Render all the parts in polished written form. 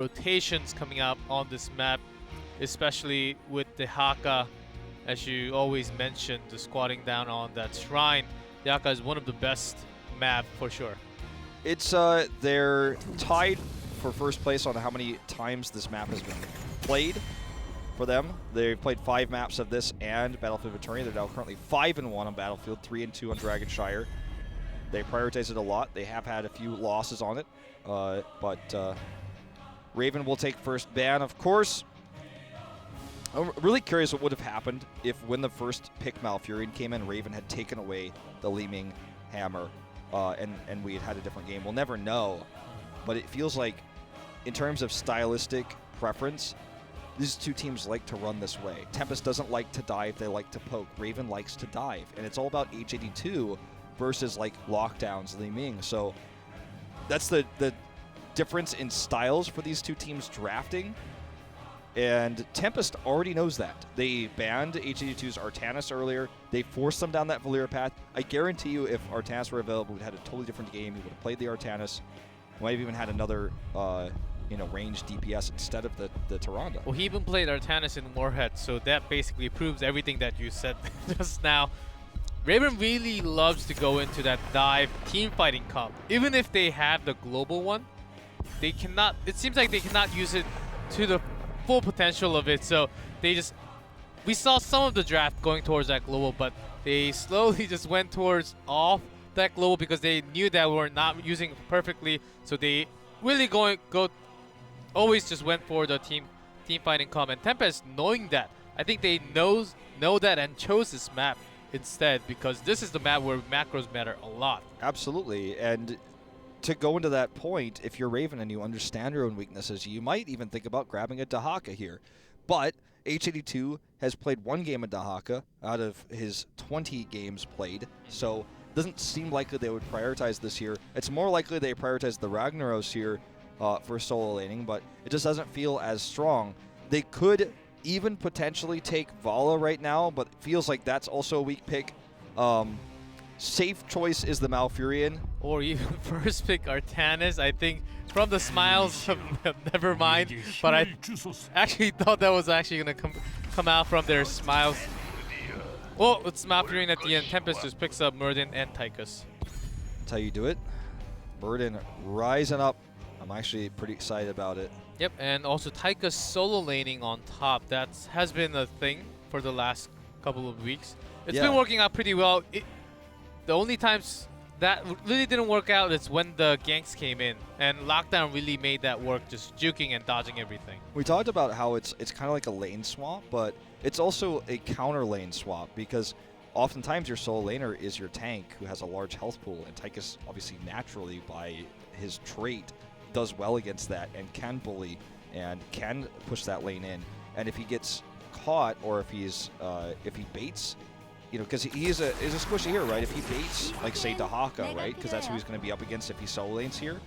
rotations coming up on this map, especially with the Haka, as you always mentioned, the squatting down on that shrine. The Haka is one of the best map for sure. It's they're tied for first place on how many times this map has been played for them. They've played 5 maps of this and Battlefield Returning. They're now currently 5-1 on Battlefield, 3-2 on Dragonshire. They prioritize it a lot. They have had a few losses on it, but Raven will take first ban, of course. I'm really curious what would have happened if when the first pick Malfurion came in, Raven had taken away the Li Ming hammer and we had had a different game. We'll never know, but it feels like in terms of stylistic preference, these two teams like to run this way. Tempest doesn't like to dive, they like to poke. Raven likes to dive, and it's all about H82 versus like lockdowns, Li Ming. So that's the difference in styles for these two teams drafting. And Tempest already knows that. They banned H82's Artanis earlier. They forced them down that Valyria path. I guarantee you if Artanis were available, we'd had a totally different game. We would have played the Artanis. Might have even had another ranged DPS instead of the Tyrande. Well, he even played Artanis in Warhead, so that basically proves everything that you said just now. Raven really loves to go into that dive team fighting comp. Even if they have the global one, they cannot, it seems like they cannot use it to the full potential of it, so we saw some of the draft going towards that global, but they slowly just went towards off that global because they knew that we were not using it perfectly, so they really always just went for the team fighting comp. And Tempest, knowing that, I think they know that and chose this map instead because this is the map where macros matter a lot. Absolutely, and to go into that point, if you're Raven and you understand your own weaknesses, you might even think about grabbing a Dahaka here. But H82 has played 1 game of Dahaka out of his 20 games played, so it doesn't seem likely they would prioritize this here. It's more likely they prioritize the Ragnaros here for solo laning, but it just doesn't feel as strong. They could even potentially take Vala right now, but it feels like that's also a weak pick. Safe choice is the Malfurion. Or even first pick Artanis. I think from the smiles of never mind, but I actually thought that was actually going to come out from their smiles. Well, it's Malfurion at the end. Tempest just picks up Muradin and Tychus. That's how you do it. Muradin rising up. I'm actually pretty excited about it. Yep, and also Tychus solo laning on top. That has been a thing for the last couple of weeks. It's been working out pretty well. The only times that really didn't work out is when the ganks came in, and lockdown really made that work, just juking and dodging everything. We talked about how it's kind of like a lane swap, but it's also a counter lane swap because oftentimes your solo laner is your tank who has a large health pool, and Tychus obviously naturally by his trait does well against that and can bully and can push that lane in. And if he gets caught or if he baits, because he is a squishy hero, right? If he baits, like say Dahaka, right? Because that's who he's going to be up against if he solo lanes here.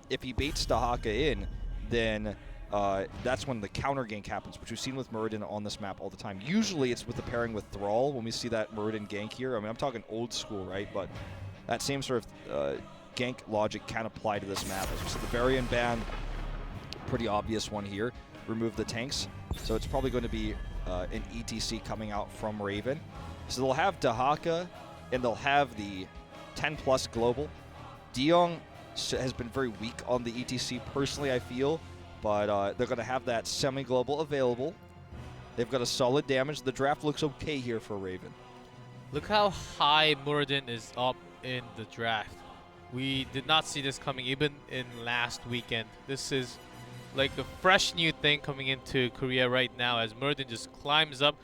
If he baits Dahaka in, then that's when the counter gank happens, which we've seen with Muradin on this map all the time. Usually it's with the pairing with Thrall when we see that Muradin gank here. I mean, I'm talking old school, right? But that same sort of gank logic can apply to this map. As we said, the Varian ban, pretty obvious one here. Remove the tanks. So it's probably going to be an ETC coming out from Raven. So they'll have Dahaka, and they'll have the 10+ global. Diong has been very weak on the ETC, personally, I feel, but they're going to have that semi-global available. They've got a solid damage. The draft looks okay here for Raven. Look how high Muradin is up in the draft. We did not see this coming even in last weekend. This is like a fresh new thing coming into Korea right now as Muradin just climbs up.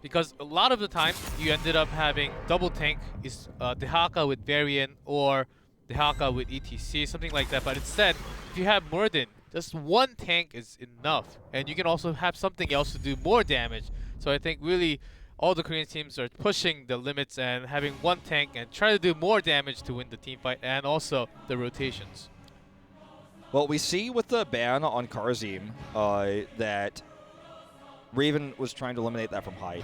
Because a lot of the time, you ended up having double tank, is Dahaka with Varian or Dahaka with ETC, something like that. But instead, if you have Muradin, just 1 tank is enough. And you can also have something else to do more damage. So I think really all the Korean teams are pushing the limits and having 1 tank and try to do more damage to win the team fight and also the rotations. Well, we see with the ban on Karzim that Raven was trying to eliminate that from Hyde.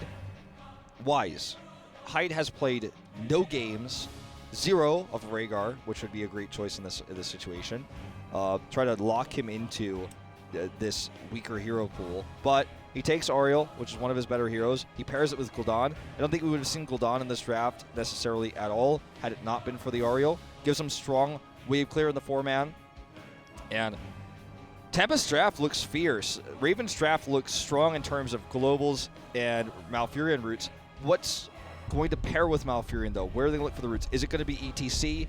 Wise. Hyde has played no games, 0 of Rhaegar, which would be a great choice in this situation. Try to lock him into this weaker hero pool. But he takes Oriel, which is one of his better heroes. He pairs it with Gul'dan. I don't think we would have seen Gul'dan in this draft necessarily at all had it not been for the Oriel. Gives him strong wave clear in the 4-man. And Tempest's draft looks fierce. Raven's draft looks strong in terms of globals and Malfurion roots. What's going to pair with Malfurion, though? Where are they going to look for the roots? Is it going to be ETC?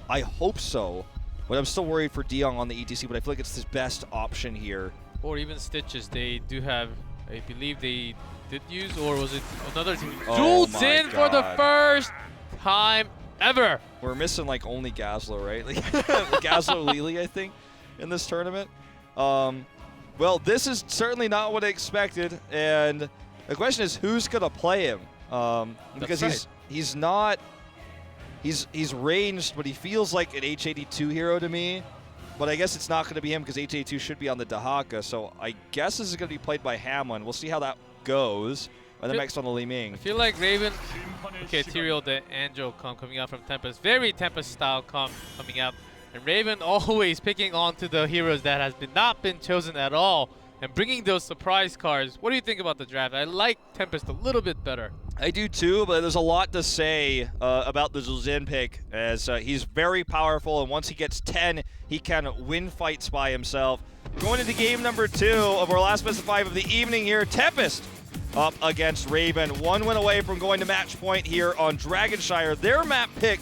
I hope so. But I'm still worried for Diong on the ETC, but I feel like it's his best option here. Or even Stitches. They do have, I believe they did use, or was it another team? Oh Jules in for the God. first time ever. We're missing like only Gazlo, right? Like Gazlo Lili, I think, in this tournament. Well, this is certainly not what I expected, and the question is who's gonna play him? Because right. he's not. He's ranged, but he feels like an H82 hero to me. But I guess it's not going to be him because H82 should be on the Dahaka. So I guess this is going to be played by Hamlin. We'll see how that goes. And then next on the Li Ming. I feel like Raven, okay, Tyrael the Angel coming out from Tempest. Very Tempest style coming out. And Raven always picking on to the heroes that has not been chosen at all. And bringing those surprise cards. What do you think about the draft? I like Tempest a little bit better. I do too, but there's a lot to say about the Zul'Jin pick, as he's very powerful, and once he gets 10, he can win fights by himself. Going into game number 2 of our last best of 5 of the evening here, Tempest up against Raven. 1 win away from going to match point here on Dragonshire, their map pick.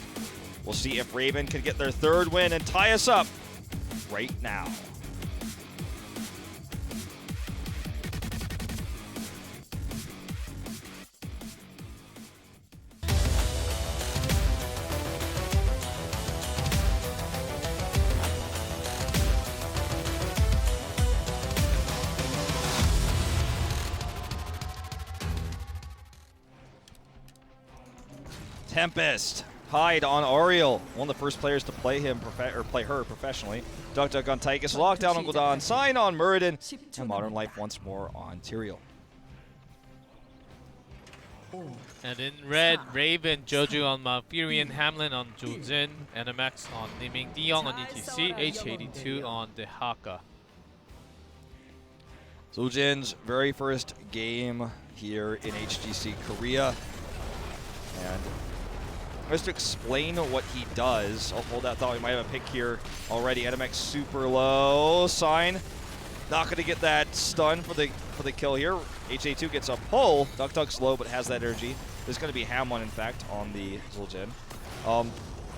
We'll see if Raven can get their 3rd win and tie us up right now. Tempest, hide on Oriel. One of the first players to play him play her professionally. Duck on Tychus, lockdown on Gul'dan, sign on Muradin, and Modern Life once more on Tyrael. And in red, Raven, Joju on Malfurion, Hamlin on Zul'Jin, NMX on Li Ming, Diong on ETC, H82 on Dahaka. Zul'Jin's very first game here in HGC Korea. And just to explain what he does, I'll hold that thought. We might have a pick here already. NMX super low. Sign. Not going to get that stun for the kill here. HA2 gets a pull. Duck's low, but has that energy. There's going to be Hamlin, in fact, on the Zul'Jin.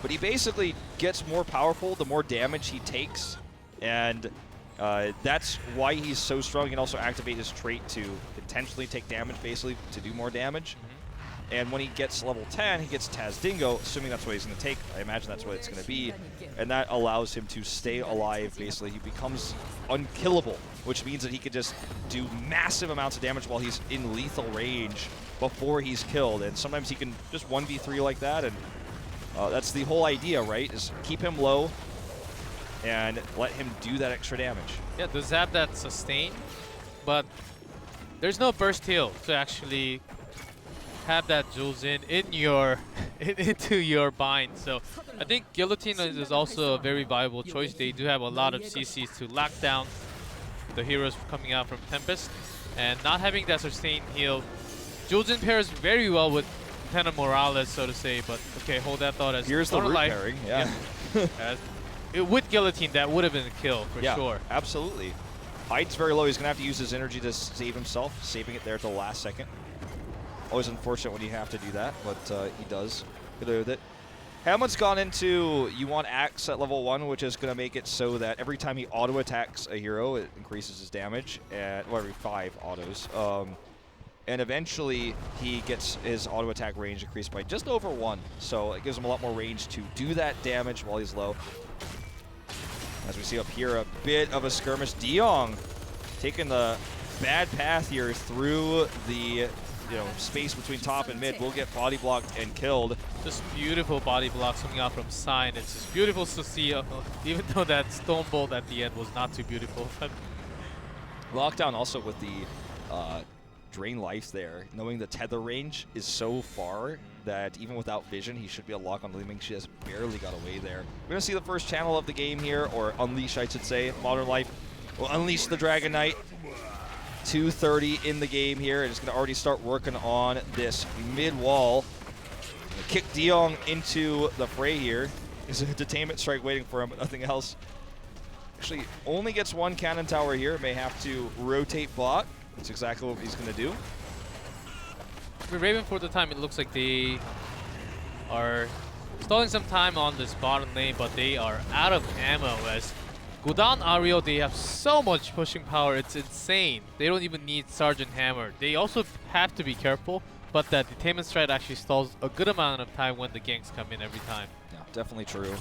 But he basically gets more powerful the more damage he takes. And that's why he's so strong. He can also activate his trait to intentionally take damage, basically, to do more damage. And when he gets level 10, he gets Taz Dingo, assuming that's what he's going to take. I imagine that's what it's going to be. And that allows him to stay alive, basically. He becomes unkillable, which means that he could just do massive amounts of damage while he's in lethal range before he's killed. And sometimes he can just 1v3 like that. And that's the whole idea, right? Is keep him low and let him do that extra damage. Yeah, does have that sustain, but there's no burst heal to actually have that Zul'Jin in your into your bind. So I think Guillotine is also a very viable choice. They do have a lot of CCs to lock down the heroes coming out from Tempest, and not having that sustain heal. Zul'Jin pairs very well with Lieutenant Morales, so to say, but okay, hold that thought. As here's the root life, pairing, yeah. With Guillotine, that would have been a kill for sure. Absolutely. Hide's very low. He's going to have to use his energy to save himself, saving it there at the last second. Always unfortunate when you have to do that, but he does. Good with it. Hamlet's gone into, you want Axe at level 1, which is going to make it so that every time he auto-attacks a hero, it increases his damage, at, well, every 5 autos. And eventually, he gets his auto-attack range increased by just over 1, so it gives him a lot more range to do that damage while he's low. As we see up here, a bit of a skirmish. Diong taking the bad path here through the space between top and mid. Will get body blocked and killed. Just beautiful body blocks coming out from Sign. It's just beautiful to see, even though that Stone Bolt at the end was not too beautiful. Lockdown also with the drain life there, knowing the tether range is so far that even without vision, he should be able to lock on Li Ming. She just barely got away there. We're going to see the first channel of the game here, or Unleash, I should say. Modern Life will unleash the Dragon Knight. 2:30 in the game here, and it's going to already start working on this mid wall. Kick De Jong into the fray here. There's a detainment strike waiting for him, but nothing else. Actually, only gets one cannon tower here. May have to rotate bot. That's exactly what he's going to do. For Raven, for the time, it looks like they are stalling some time on this bottom lane, but they are out of ammo as go down Ario. They have so much pushing power, it's insane. They don't even need Sergeant Hammer. They also have to be careful, but that detainment strat actually stalls a good amount of time when the ganks come in every time. Yeah, definitely true.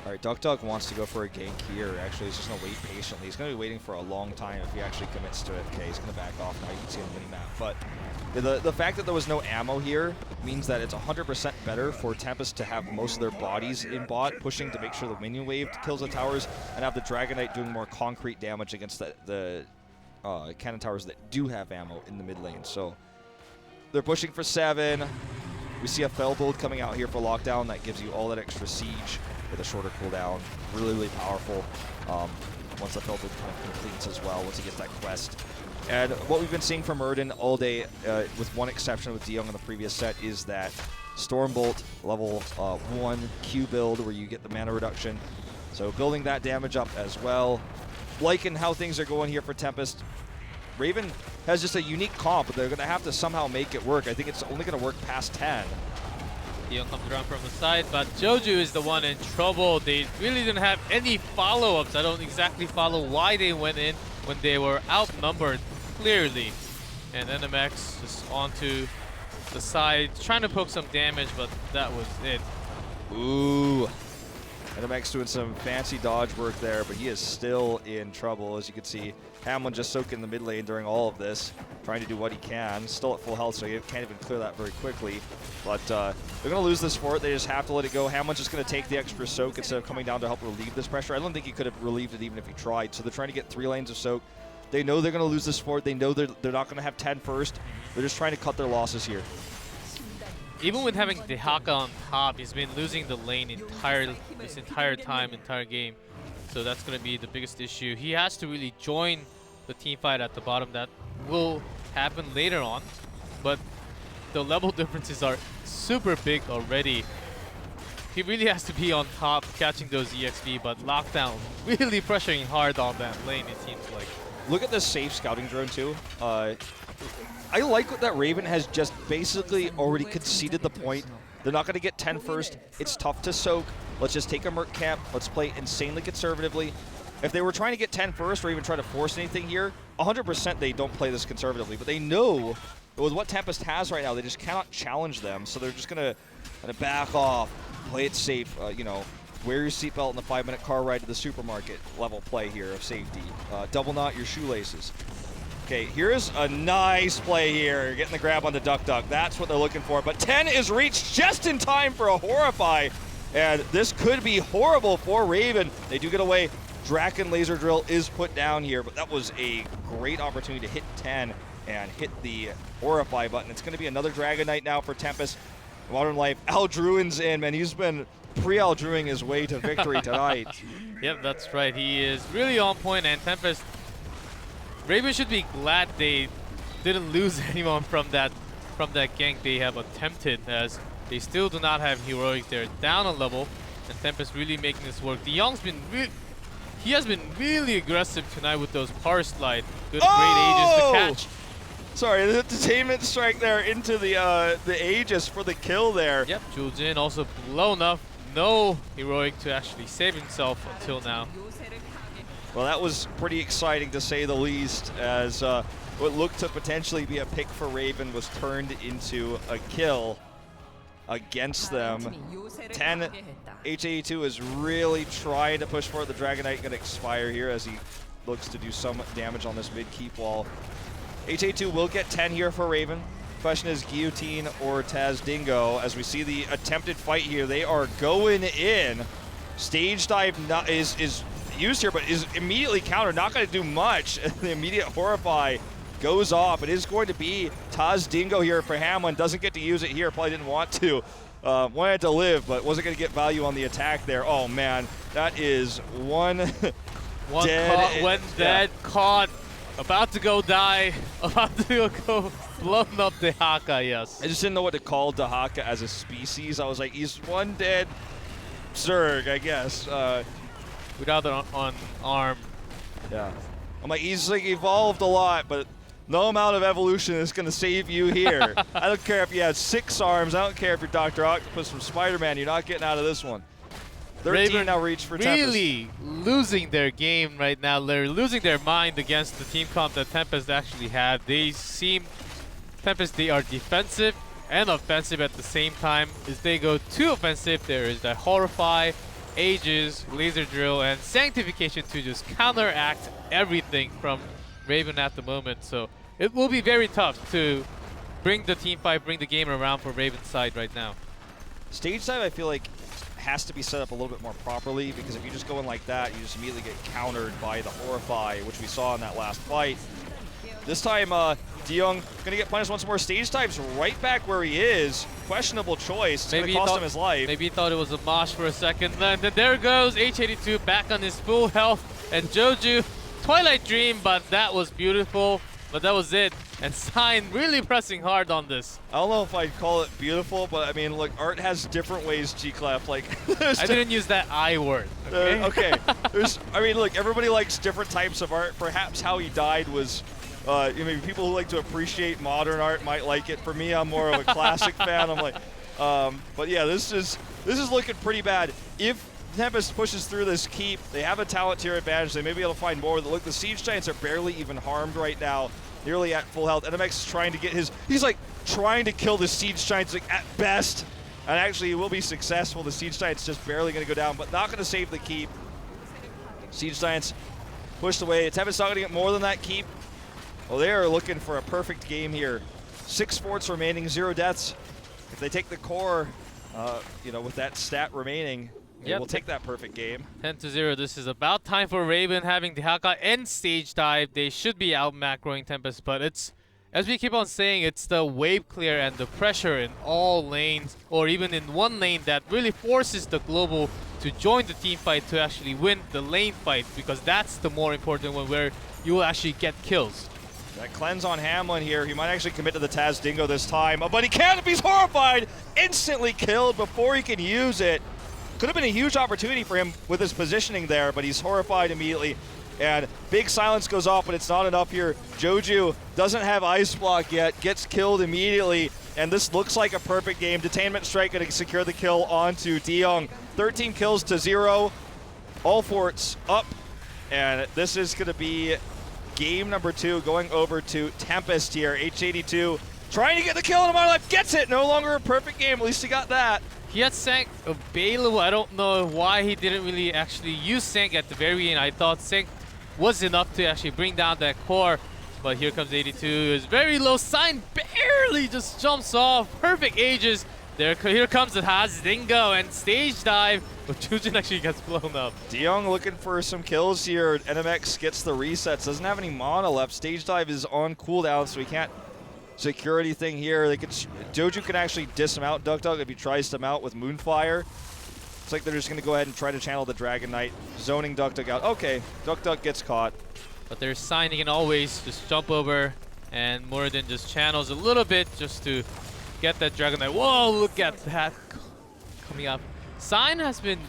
All right, Duck wants to go for a gank here. Actually, he's just going to wait patiently. He's going to be waiting for a long time if he actually commits to it. Okay, he's going to back off now. You can see on the mini-map. But the fact that there was no ammo here means that it's 100% better for Tempest to have most of their bodies in bot, pushing to make sure the minion wave kills the towers, and have the Dragon Knight doing more concrete damage against the cannon towers that do have ammo in the mid lane. So they're pushing for 7. We see a Fellbolt coming out here for lockdown. That gives you all that extra siege with a shorter cooldown. Really, really powerful once the Fellbolt kind of completes as well, once he gets that quest. And what we've been seeing from Erden all day, with one exception with De Jong in the previous set, is that Stormbolt level 1 Q build where you get the mana reduction. So building that damage up as well. Liking how things are going here for Tempest. Raven has just a unique comp, but they're going to have to somehow make it work. I think it's only going to work past 10. De Jong comes around from the side, but Joju is the one in trouble. They really didn't have any follow-ups. I don't exactly follow why they went in when they were outnumbered, clearly. And NMX just onto the side, trying to poke some damage, but that was it. Ooh. NMX doing some fancy dodge work there, but he is still in trouble. As you can see, Hamlin just soaking the mid lane during all of this, trying to do what he can. Still at full health, so he can't even clear that very quickly. But they're going to lose this fort. They just have to let it go. Hamlin's just going to take the extra soak instead of coming down to help relieve this pressure. I don't think he could have relieved it even if he tried. So they're trying to get 3 lanes of soak. They know they're going to lose this fort. They know they're not going to have 10 first. They're just trying to cut their losses here. Even with having Dehaka on top, he's been losing the lane this entire game. So that's going to be the biggest issue. He has to really join the team fight at the bottom. That will happen later on. But the level differences are super big already. He really has to be on top, catching those EXP, but Lockdown really pressuring hard on that lane, it seems like. Look at the safe scouting drone, too. I like that Raven has just basically already conceded the point. They're not going to get 10 first. It's tough to soak. Let's just take a Merc camp. Let's play insanely conservatively. If they were trying to get 10 first or even try to force anything here, 100% they don't play this conservatively. But they know with what Tempest has right now, they just cannot challenge them. So they're just going to kind of back off, play it safe, you know, wear your seatbelt in the 5-minute car ride to the supermarket level play here of safety. Double knot your shoelaces. Okay, here's a nice play here. You're getting the grab on the Duck. That's what they're looking for. But 10 is reached just in time for a Horrify. And this could be horrible for Raven. They do get away. Draken Laser Drill is put down here, but that was a great opportunity to hit 10 and hit the Horrify button. It's going to be another Dragon Knight now for Tempest. Modern Life, Aldruin's in, man. He's been pre-Aldruing his way to victory tonight. Yep, that's right. He is really on point, and Tempest, Raven should be glad they didn't lose anyone from that gank they have attempted, as they still do not have heroic. They're down a level, and Tempest really making this work. De Jong's been he has been really aggressive tonight with those power slide. Good, great Aegis to catch. Sorry, the detainment strike there into the Aegis for the kill there. Yep, Juljin also blown up. No heroic to actually save himself until now. Well, that was pretty exciting to say the least, as what looked to potentially be a pick for Raven was turned into a kill against them. 10, HAE2 is really trying to push for it. The Dragon Knight going to expire here as he looks to do some damage on this mid-keep wall. HA2 will get 10 here for Raven. Question is Guillotine or Taz Dingo. As we see the attempted fight here, they are going in. Stage Dive is used here, but is immediately countered. Not going to do much. The immediate Horrify goes off. It is going to be Taz Dingo here for Hamlin. Doesn't get to use it here. Probably didn't want to. Wanted to live, but wasn't going to get value on the attack there. Oh, man. That is one One dead. caught, when dead, caught, about to go die, about to go blown up the Haka, yes. I just didn't know what to call Dahaka as a species. I was like, he's one dead Zerg, I guess. Without an on arm. Yeah. I'm like, he's like evolved a lot, but no amount of evolution is going to save you here. I don't care if you have 6 arms. I don't care if you're Dr. Octopus from Spider-Man. You're not getting out of this one. 13 Raven now reach for Tempest. Really losing their game right now. They're losing their mind against the team comp that Tempest actually had. They seem, Tempest, they are defensive and offensive at the same time. As they go too offensive, there is that Horrify, Aegis, Laser Drill, and Sanctification to just counteract everything from Raven at the moment. So it will be very tough to bring the team fight, bring the game around for Raven's side right now. Stage dive, I feel like, has to be set up a little bit more properly, because if you just go in like that, you just immediately get countered by the Horrify, which we saw in that last fight. This time, DeYoung gonna get punished once more. Stage dive's right back where he is. Questionable choice. It's gonna cost him his life. Maybe he thought it was a mosh for a second. Then there goes H82 back on his full health. And Joju, Twilight Dream, but that was beautiful. But that was it. And Sign really pressing hard on this. I don't know if I'd call it beautiful, but I mean, look, art has different ways, G-Clef. Like, I didn't use that I word. Okay. Okay. I mean, look, everybody likes different types of art. Perhaps how he died was, maybe people who like to appreciate modern art might like it. For me, I'm more of a classic fan. I'm like, but yeah, this is looking pretty bad. If Tempest pushes through this keep, they have a talent tier advantage. They may be able to find more. Look, the Siege Giants are barely even harmed right now. Nearly at full health. NMX is trying to get he's like trying to kill the Siege Giants like, at best. And actually he will be successful. The Siege Giants just barely going to go down, but not going to save the keep. Siege Giants pushed away. Tempest not going to get more than that keep. Well, they are looking for a perfect game here. 6 forts remaining, 0 deaths. If they take the core, with that stat remaining, we'll take that perfect game. 10-0. This is about time for Raven having the Haka and Stage Dive. They should be out macroing Tempest, but it's, as we keep on saying, it's the wave clear and the pressure in all lanes, or even in one lane, that really forces the global to join the team fight to actually win the lane fight, because that's the more important one where you will actually get kills. That cleanse on Hamlin here. He might actually commit to the Taz Dingo this time, but he can't if he's horrified. Instantly killed before he can use it. Could have been a huge opportunity for him with his positioning there, but he's horrified immediately. And big silence goes off, but it's not enough here. Joju doesn't have Ice Block yet, gets killed immediately, and this looks like a perfect game. Detainment Strike going to secure the kill onto DeYoung. 13 kills to 0. All forts up, and this is going to be game number 2 going over to Tempest here. H82 trying to get the kill on Amount of Life, gets it. No longer a perfect game, at least he got that. He had Sank available. I don't know why he didn't really actually use Sank at the very end. I thought Sank was enough to actually bring down that core. But here comes 82. It's very low. Sign barely just jumps off. Perfect Aegis. Here comes the Taz Dingo and Stage Dive. But Jujin actually gets blown up. DeYoung looking for some kills here. NMX gets the resets. Doesn't have any mana left. Stage Dive is on cooldown, so he can't secure anything here. Joju can actually dismount DuckDuck if he tries to mount with Moonfire. It's like they're just going to go ahead and try to channel the Dragon Knight, zoning DuckDuck out. Okay, DuckDuck gets caught. But they're signing in always just jump over, and more than just channels a little bit just to get that Dragon Knight. Whoa, look at that coming up. Sign has been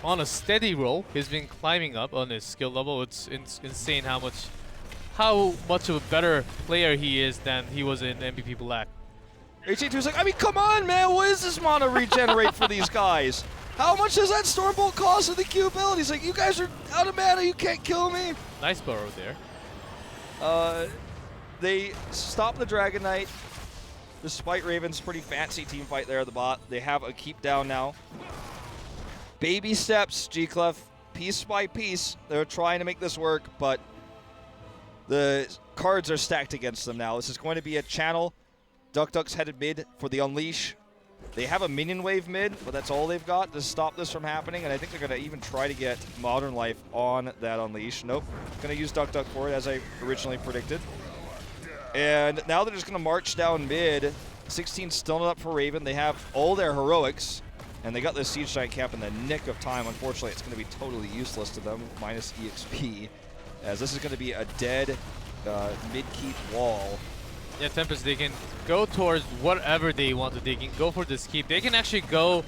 on a steady roll. He's been climbing up on his skill level. It's insane how much of a better player he is than he was in MVP Black. H82's like, I mean, come on, man. What is this mana regenerate for these guys? How much does that Stormbolt cost in the Q ability? He's like, you guys are out of mana. You can't kill me. Nice burrow there. They stop the Dragon Knight. Despite Raven's pretty fancy team fight there at the bot, they have a keep down now. Baby steps, G-Clef, piece by piece. They're trying to make this work, but the cards are stacked against them now. This is going to be a channel. DuckDuck's headed mid for the Unleash. They have a minion wave mid, but that's all they've got to stop this from happening, and I think they're going to even try to get Modern Life on that Unleash. Nope. Going to use DuckDuck for it, as I originally predicted. And now they're just going to march down mid. 16 still not up for Raven. They have all their heroics. And they got this Siege Giant camp in the nick of time. Unfortunately, it's going to be totally useless to them, minus EXP, as this is going to be a dead mid-keep wall. Yeah, Tempest, they can go towards whatever they want to. They can go for this keep. They can actually go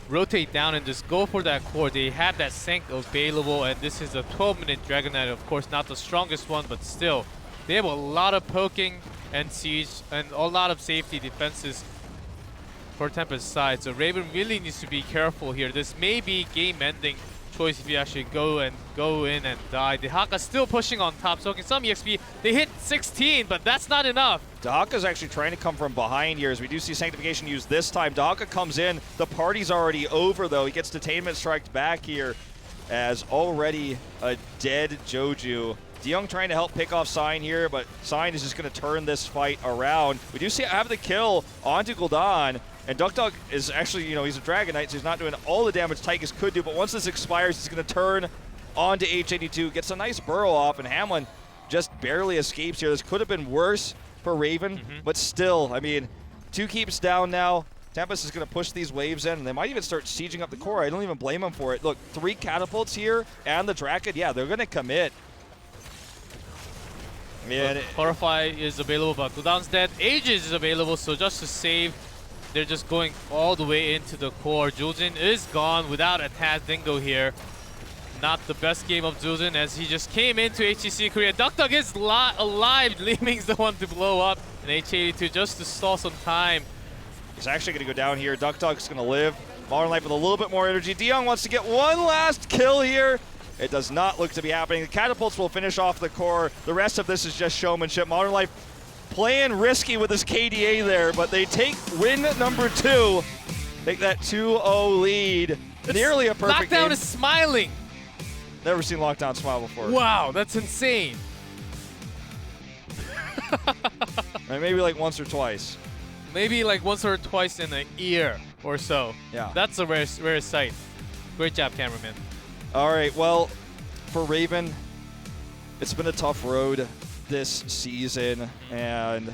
rotate down and just go for that core. They have that Sank available, and this is a 12-minute Dragon Knight. Of course, not the strongest one, but still. They have a lot of poking and siege and a lot of safety defenses for Tempest's side. So Raven really needs to be careful here. This may be game-ending choice if you actually go in and die. Dehaka's still pushing on top, soaking some EXP. They hit 16, but that's not enough. Dehaka's actually trying to come from behind here, as we do see Sanctification used this time. Dehaka comes in. The party's already over, though. He gets Detainment Striked back here as already a dead Joju. DeYoung trying to help pick off Sign here, but Sign is just going to turn this fight around. We do see have the kill onto Gul'dan, and Duck is actually, you know, he's a Dragon Knight, so he's not doing all the damage Tychus could do, but once this expires, he's going to turn onto H82, gets a nice burrow off, and Hamlin just barely escapes here. This could have been worse for Raven, but still, I mean, 2 keeps down now. Tempest is going to push these waves in, and they might even start sieging up the core. I don't even blame them for it. Look, 3 catapults here, and the Draken, yeah, they're going to commit. Yeah, Horrify is available, but Gul'dan's dead. Aegis is available, so just to save, they're just going all the way into the core. Juljin is gone without a Taz Dingo here. Not the best game of Juljin, as he just came into HGC Korea. Duck is alive. Leeming's the one to blow up, and H82 just to stall some time. He's actually going to go down here. Duck's going to live. Modern Life with a little bit more energy. DeYoung wants to get one last kill here. It does not look to be happening. The catapults will finish off the core. The rest of this is just showmanship. Modern Life playing risky with his KDA there, but they take win number 2. Take that 2-0 lead. Nearly a perfect Lockdown game. is smiling. Never seen Lockdown smile before. Wow, that's insane. Maybe like once or twice. Maybe like once or twice in a year or so. Yeah. That's a rare sight. Great job, cameraman. All right, well, for Raven, it's been a tough road this season, and